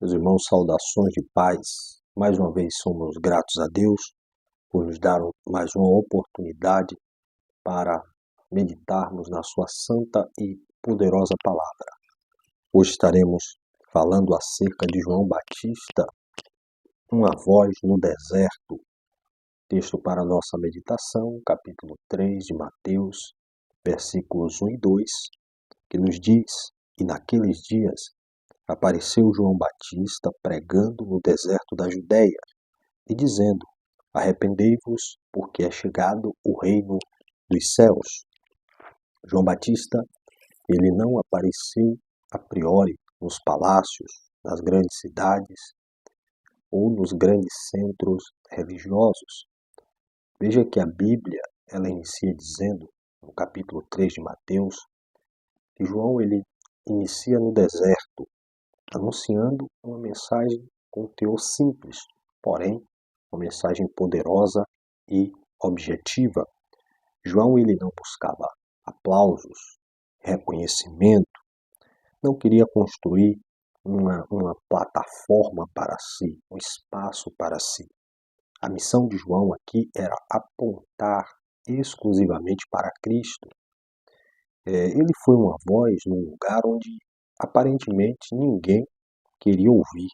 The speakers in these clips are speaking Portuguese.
Meus irmãos, saudações de paz. Mais uma vez somos gratos a Deus por nos dar mais uma oportunidade para meditarmos na sua santa e poderosa palavra. Hoje estaremos falando acerca de João Batista, uma voz no deserto. Texto para nossa meditação, capítulo 3 de Mateus, versículos 1 e 2, que nos diz: E naqueles dias apareceu João Batista pregando no deserto da Judéia e dizendo: Arrependei-vos, porque é chegado o reino dos céus. João Batista, ele não apareceu a priori nos palácios, nas grandes cidades ou nos grandes centros religiosos. Veja que a Bíblia, ela inicia dizendo, no capítulo 3 de Mateus, que João ele inicia no deserto, anunciando uma mensagem com teor simples, porém, uma mensagem poderosa e objetiva. João ele não buscava aplausos, reconhecimento, não queria construir uma plataforma para si, um espaço para si. A missão de João aqui era apontar exclusivamente para Cristo. Ele foi uma voz num lugar onde aparentemente ninguém queria ouvir.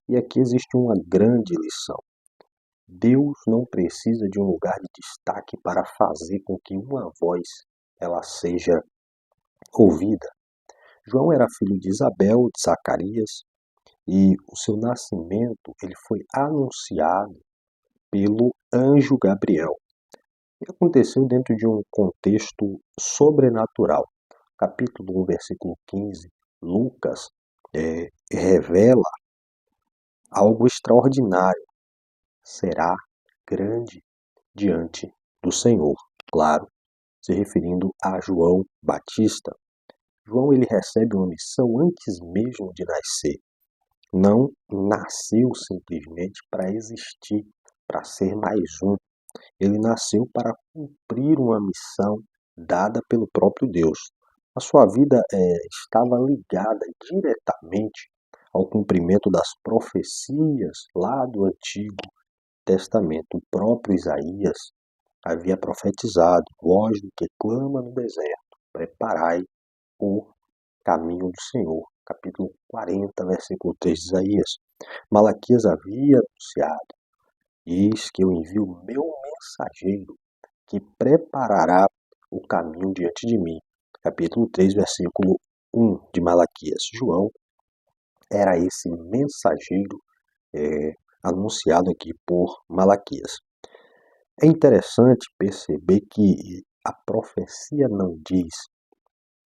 E aqui existe uma grande lição. Deus não precisa de um lugar de destaque para fazer com que uma voz ela seja ouvida. João era filho de Isabel, de Zacarias, e o seu nascimento ele foi anunciado pelo anjo Gabriel. E aconteceu dentro de um contexto sobrenatural. Capítulo 1, versículo 15, Lucas revela algo extraordinário. Será grande diante do Senhor. Claro, se referindo a João Batista. João ele recebe uma missão antes mesmo de nascer. Não nasceu simplesmente para existir, para ser mais um. Ele nasceu para cumprir uma missão dada pelo próprio Deus. A sua vida estava ligada diretamente ao cumprimento das profecias lá do Antigo Testamento. O próprio Isaías havia profetizado: voz do que clama no deserto, preparai o caminho do Senhor. Capítulo 40, versículo 3 de Isaías. Malaquias havia anunciado: eis que eu envio o meu mensageiro, que preparará o caminho diante de mim. Capítulo 3, versículo 1 de Malaquias. João era esse mensageiro anunciado aqui por Malaquias. É interessante perceber que a profecia não diz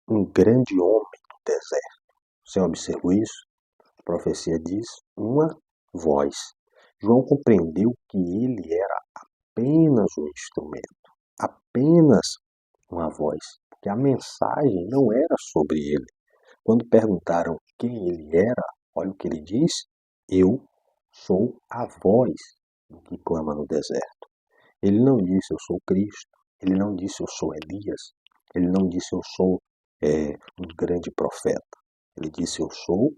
um grande homem do deserto. Você observou isso? A profecia diz uma voz. João compreendeu que ele era apenas um instrumento, apenas uma voz, porque a mensagem não era sobre ele. Quando perguntaram quem ele era, olha o que ele diz: eu sou a voz do que clama no deserto. Ele não disse eu sou Cristo, ele não disse eu sou Elias, ele não disse eu sou um grande profeta. Ele disse eu sou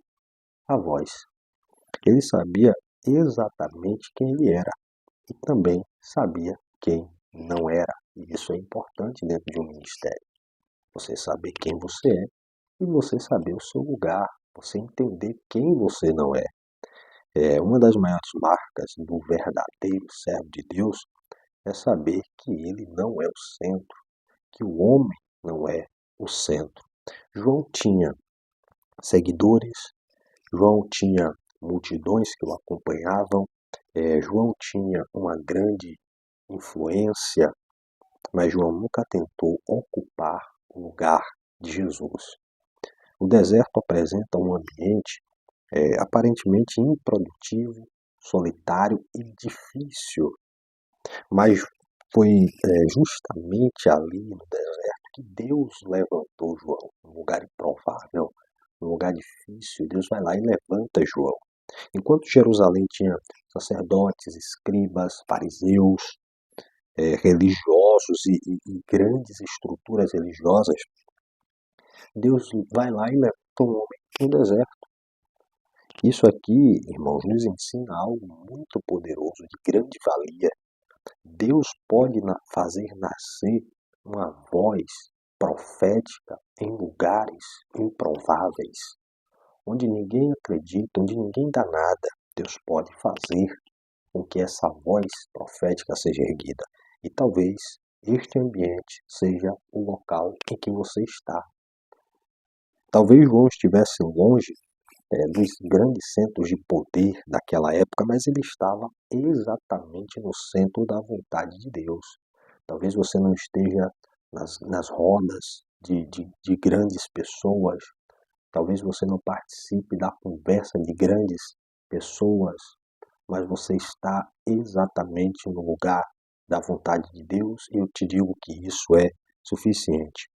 a voz. Ele sabia exatamente quem ele era e também sabia quem não era. E isso é importante dentro de um ministério. Você saber quem você é e você saber o seu lugar, você entender quem você não é. Uma das maiores marcas do verdadeiro servo de Deus é saber que ele não é o centro, que o homem não é o centro. João tinha seguidores, João tinha multidões que o acompanhavam, João tinha uma grande influência, mas João nunca tentou ocupar o lugar de Jesus. O deserto apresenta um ambiente aparentemente improdutivo, solitário e difícil, mas foi justamente ali no deserto que Deus levantou João, um lugar improvável, um lugar difícil. Deus vai lá e levanta João. Enquanto Jerusalém tinha sacerdotes, escribas, fariseus, religiosos e grandes estruturas religiosas, Deus vai lá e levanta um homem no deserto. Isso aqui, irmãos, nos ensina algo muito poderoso, de grande valia. Deus pode fazer nascer uma voz profética em lugares improváveis, onde ninguém acredita, onde ninguém dá nada. Deus pode fazer com que essa voz profética seja erguida. E talvez este ambiente seja o local em que você está. Talvez João estivesse longe dos grandes centros de poder daquela época, mas ele estava exatamente no centro da vontade de Deus. Talvez você não esteja nas rodas de grandes pessoas, talvez você não participe da conversa de grandes pessoas, mas você está exatamente no lugar da vontade de Deus e eu te digo que isso é suficiente.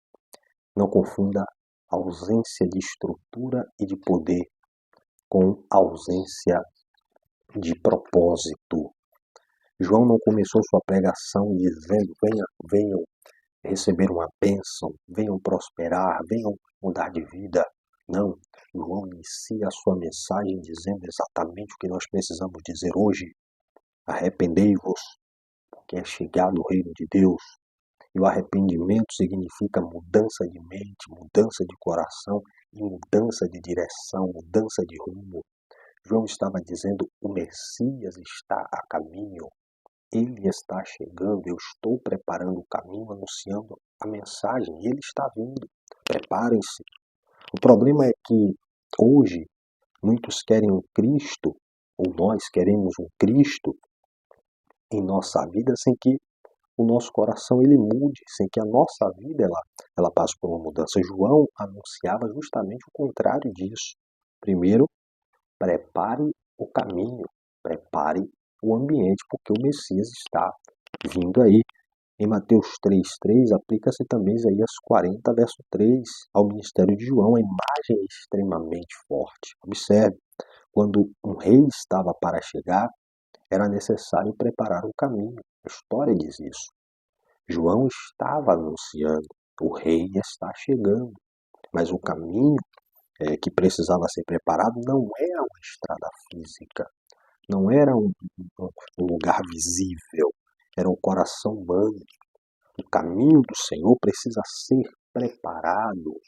Não confunda ausência de estrutura e de poder com ausência de propósito. João não começou sua pregação dizendo: venham receber uma bênção, venham prosperar, venham mudar de vida. Não, João inicia a sua mensagem dizendo exatamente o que nós precisamos dizer hoje. Arrependei-vos, porque é chegado o reino de Deus. E o arrependimento significa mudança de mente, mudança de coração e mudança de direção, mudança de rumo. João estava dizendo: o Messias está a caminho, ele está chegando, eu estou preparando o caminho, anunciando a mensagem, e ele está vindo. Preparem-se. O problema é que hoje muitos querem um Cristo, ou nós queremos um Cristo em nossa vida sem que o nosso coração ele mude, sem que a nossa vida ela passe por uma mudança. João anunciava justamente o contrário disso. Primeiro, prepare o caminho, prepare o ambiente, porque o Messias está vindo aí. Em Mateus 3,3, aplica-se também Isaías 40, verso 3, ao ministério de João. A imagem é extremamente forte. Observe, quando um rei estava para chegar, era necessário preparar o caminho. A história diz isso. João estava anunciando, o rei está chegando, mas o caminho que precisava ser preparado não era uma estrada física, não era um lugar visível, era o coração humano. O caminho do Senhor precisa ser preparado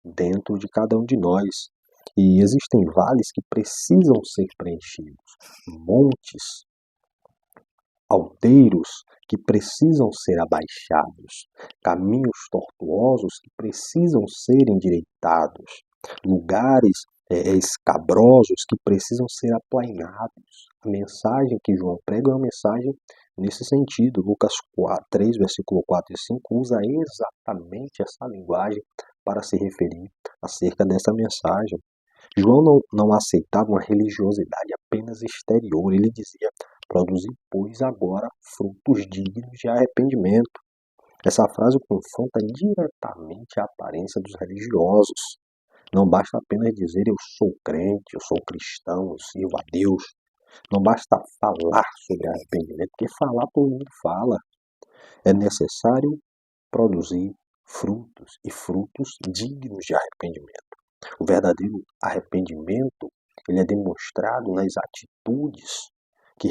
dentro de cada um de nós. E existem vales que precisam ser preenchidos, montes, alteiros que precisam ser abaixados, caminhos tortuosos que precisam ser endireitados, lugares escabrosos que precisam ser aplainados. A mensagem que João prega é uma mensagem nesse sentido. Lucas 3, versículo 4 e 5 usa exatamente essa linguagem para se referir acerca dessa mensagem. João não aceitava uma religiosidade apenas exterior. Ele dizia: produzir, pois, agora frutos dignos de arrependimento. Essa frase confronta diretamente a aparência dos religiosos. Não basta apenas dizer eu sou crente, eu sou cristão, eu sirvo a Deus. Não basta falar sobre arrependimento, porque falar todo mundo fala. É necessário produzir frutos e frutos dignos de arrependimento. O verdadeiro arrependimento ele é demonstrado nas atitudes que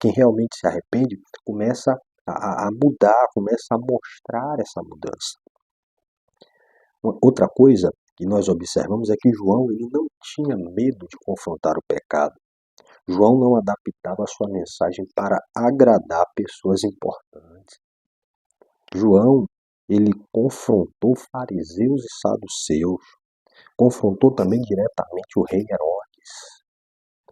quem realmente se arrepende começa a mudar, começa a mostrar essa mudança. Outra coisa que nós observamos é que João ele não tinha medo de confrontar o pecado. João não adaptava a sua mensagem para agradar pessoas importantes. João ele confrontou fariseus e saduceus, confrontou também diretamente o rei Herodes,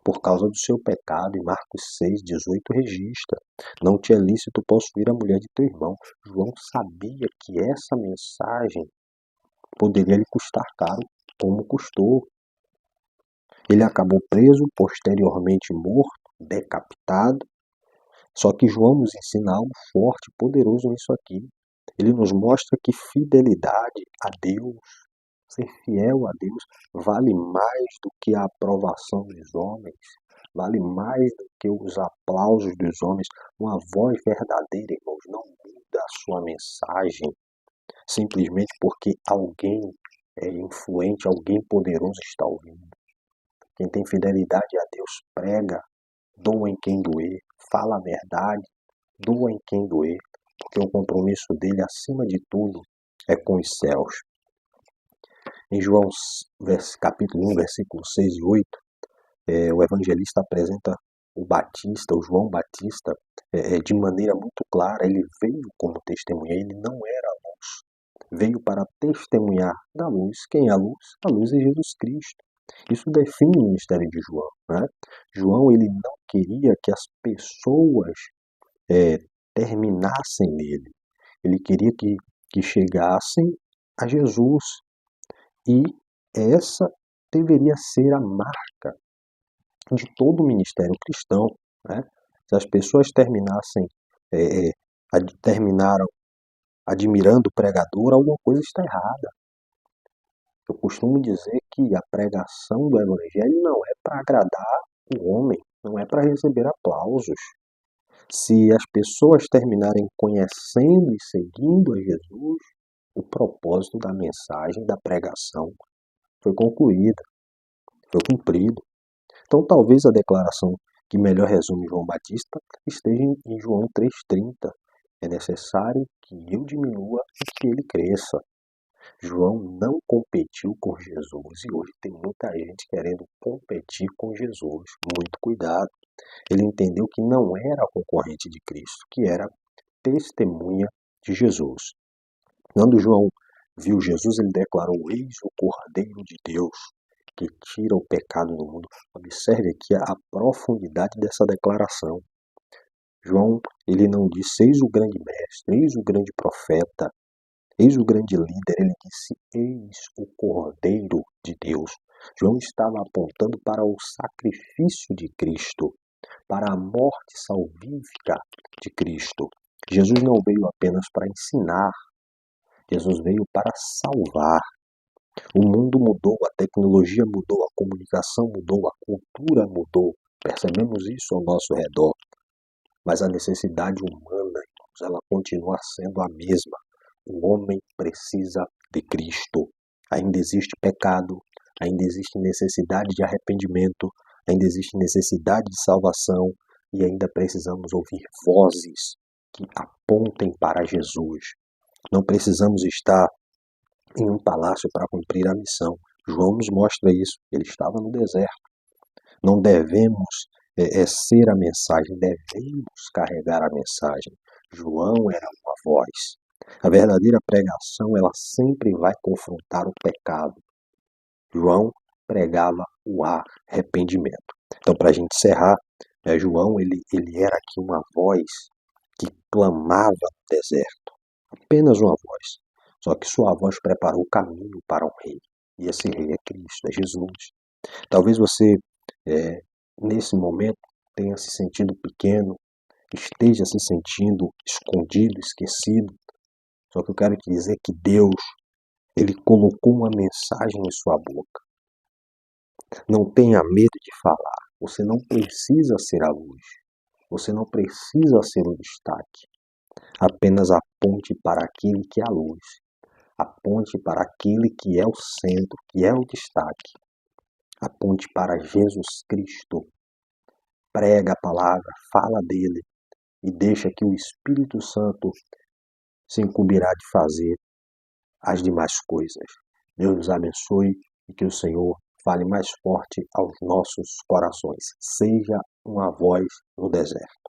por causa do seu pecado. Em Marcos 6,18 registra: não te é lícito possuir a mulher de teu irmão. João sabia que essa mensagem poderia lhe custar caro, como custou. Ele acabou preso, posteriormente morto, decapitado. Só que João nos ensina algo forte, poderoso nisso aqui. Ele nos mostra que fidelidade a Deus, ser fiel a Deus, vale mais do que a aprovação dos homens, vale mais do que os aplausos dos homens. Uma voz verdadeira, irmãos, não muda a sua mensagem simplesmente porque alguém influente, alguém poderoso está ouvindo. Quem tem fidelidade a Deus prega, doa em quem doer, fala a verdade, doa em quem doer, porque o compromisso dele, acima de tudo, é com os céus. Em João capítulo 1, versículos 6 e 8, o evangelista apresenta o João Batista, de maneira muito clara. Ele veio como testemunha, ele não era luz. Veio para testemunhar da luz. Quem é a luz? A luz é Jesus Cristo. Isso define o ministério de João, né? João, ele não queria que as pessoas terminassem nele. Ele queria que chegassem a Jesus. E essa deveria ser a marca de todo o ministério cristão, né? Se as pessoas terminaram admirando o pregador, alguma coisa está errada. Eu costumo dizer que a pregação do Evangelho não é para agradar o homem, não é para receber aplausos. Se as pessoas terminarem conhecendo e seguindo a Jesus, o propósito da mensagem, da pregação, foi concluída, foi cumprido. Então, talvez a declaração que melhor resume João Batista esteja em João 3,30. É necessário que eu diminua e que ele cresça. João não competiu com Jesus e hoje tem muita gente querendo competir com Jesus. Muito cuidado. Ele entendeu que não era concorrente de Cristo, que era testemunha de Jesus. Quando João viu Jesus, ele declarou: "Eis o Cordeiro de Deus, que tira o pecado do mundo." Observe aqui a profundidade dessa declaração. João, ele não disse: "Eis o grande mestre, eis o grande profeta, eis o grande líder." Ele disse: "Eis o Cordeiro de Deus." João estava apontando para o sacrifício de Cristo, para a morte salvífica de Cristo. Jesus não veio apenas para ensinar, Jesus veio para salvar. O mundo mudou, a tecnologia mudou, a comunicação mudou, a cultura mudou. Percebemos isso ao nosso redor. Mas a necessidade humana, irmãos, ela continua sendo a mesma. O homem precisa de Cristo. Ainda existe pecado, ainda existe necessidade de arrependimento, ainda existe necessidade de salvação e ainda precisamos ouvir vozes que apontem para Jesus. Não precisamos estar em um palácio para cumprir a missão. João nos mostra isso. Ele estava no deserto. Não devemos ser a mensagem, devemos carregar a mensagem. João era uma voz. A verdadeira pregação, ela sempre vai confrontar o pecado. João pregava o arrependimento. Então, para a gente encerrar, João, ele era aqui uma voz que clamava no deserto. Apenas uma voz. Só que sua voz preparou o caminho para um rei. E esse rei é Cristo, é Jesus. Talvez você, nesse momento, tenha se sentido pequeno, esteja se sentindo escondido, esquecido. Só que eu quero te dizer que Deus, ele colocou uma mensagem em sua boca. Não tenha medo de falar. Você não precisa ser a luz. Você não precisa ser o destaque. Apenas aponte para aquele que é a luz. Aponte para aquele que é o centro, que é o destaque. Aponte para Jesus Cristo. Prega a palavra, fala dele e deixa que o Espírito Santo se incumbirá de fazer as demais coisas. Deus nos abençoe e que o Senhor fale mais forte aos nossos corações. Seja uma voz no deserto.